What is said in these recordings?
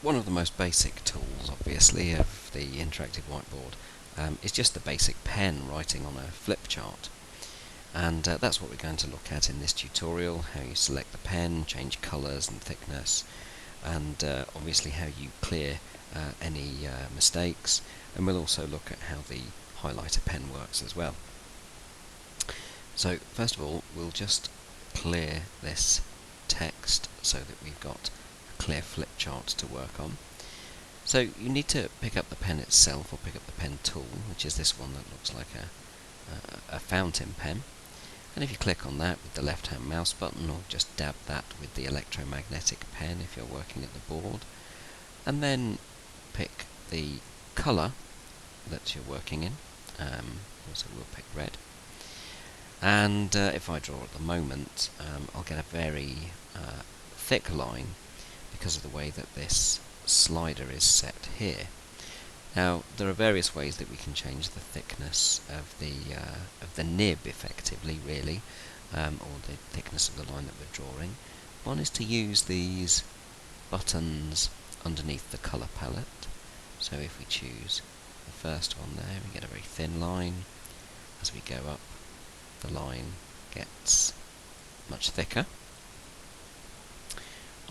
one of the most basic tools, obviously, of the interactive whiteboard is just the basic pen writing on a flip chart. And that's what we're going to look at in this tutorial, how you select the pen, change colours and thickness, and obviously how you clear any mistakes, and we'll also look at how the highlighter pen works as well. So first of all, we'll just clear this text so that we've got a clear flip chart to work on. So you need to pick up the pen itself, or pick up the pen tool, which is this one that looks like a fountain pen. And if you click on that with the left hand mouse button, or just dab that with the electromagnetic pen if you're working at the board, and then pick the colour that you're working in, also we'll pick red, and if I draw at the moment, I'll get a very thick line because of the way that this slider is set here. Now, there are various ways that we can change the thickness of the nib, effectively, really, or the thickness of the line that we're drawing. One is to use these buttons underneath the colour palette. So if we choose the first one there, we get a very thin line. As we go up, the line gets much thicker.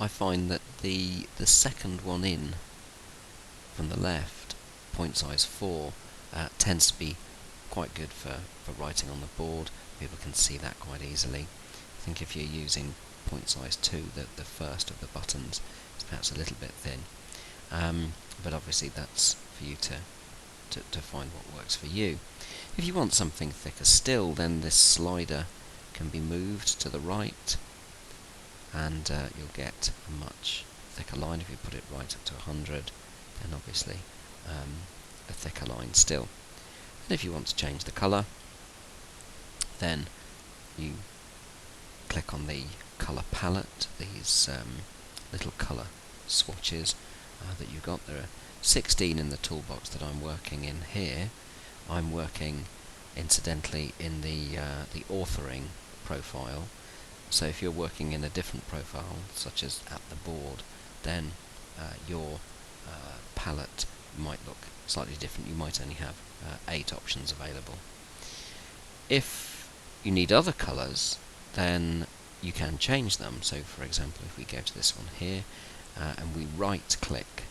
I find that the second one in from the left, point size 4, tends to be quite good for writing on the board. People can see that quite easily. I think if you're using point size 2, the first of the buttons is perhaps a little bit thin, but obviously that's for you to find what works for you. If you want something thicker still, then this slider can be moved to the right, and you'll get a much thicker line. If you put it right up to 100, then obviously a thicker line still. And if you want to change the colour, then you click on the colour palette, these little colour swatches that you've got. There are 16 in the toolbox that I'm working in here. I'm working, incidentally, in the authoring profile. So if you're working in a different profile, such as at the board, then your palette might look slightly different. You might only have 8 options available. If you need other colours, then you can change them. So for example, if we go to this one here, and we right click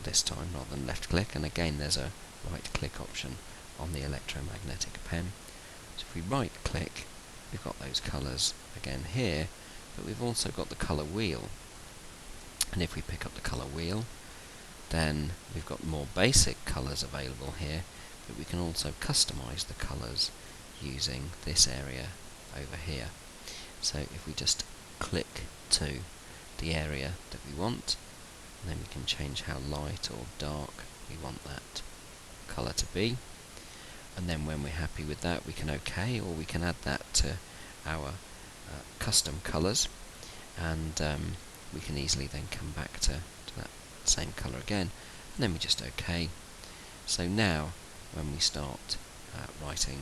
this time rather than left click, and again there's a right click option on the electromagnetic pen. So if we right click, we've got those colours again here, but we've also got the colour wheel. And if we pick up the colour wheel, then we've got more basic colours available here, but we can also customise the colours using this area over here. So if we just click to the area that we want, and then we can change how light or dark we want that colour to be. And then when we're happy with that, we can OK, or we can add that to our custom colours, and we can easily then come back to that same colour again, and then we just OK. So now when we start writing,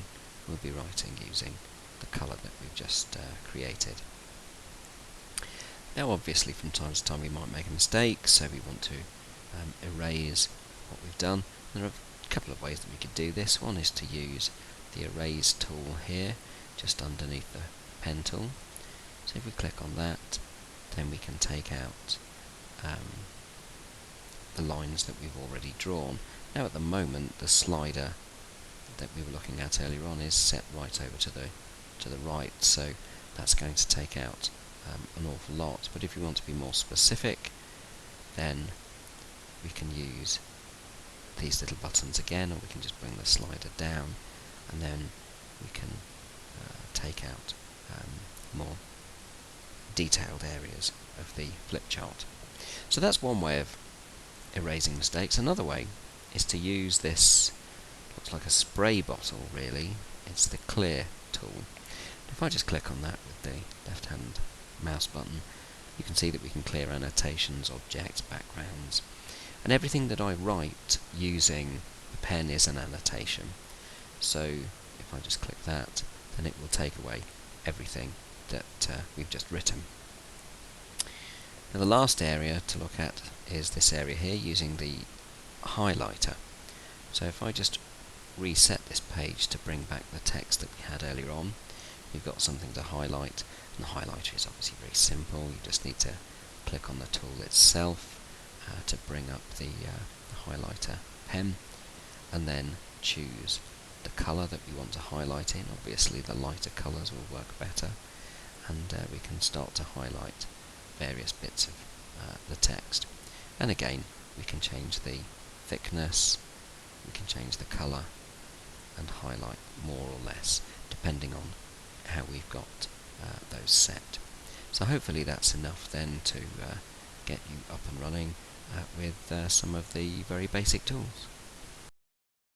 we'll be writing using the colour that we've just created. Now obviously from time to time we might make a mistake, so we want to erase what we've done. There are a couple of ways that we could do this. One is to use the erase tool here, just underneath the pen tool. So if we click on that, then we can take out the lines that we've already drawn. Now at the moment, the slider that we were looking at earlier on is set right over to the right, so that's going to take out an awful lot. But if you want to be more specific, then we can use these little buttons again, or we can just bring the slider down, and then we can take out more detailed areas of the flip chart. So that's one way of erasing mistakes. Another way is to use this, looks like a spray bottle really, it's the clear tool. If I just click on that with the left hand mouse button, you can see that we can clear annotations, objects, backgrounds, and everything that I write using the pen is an annotation. So if I just click that, then it will take away everything that we've just written. Now the last area to look at is this area here using the highlighter. So if I just reset this page to bring back the text that we had earlier on, we've got something to highlight, and the highlighter is obviously very simple. You just need to click on the tool itself to bring up the highlighter pen, and then choose the colour that we want to highlight in. Obviously the lighter colours will work better, and we can start to highlight various bits of the text. And again, we can change the thickness, we can change the colour and highlight more or less depending on how we've got those set. So hopefully that's enough then to get you up and running with some of the very basic tools.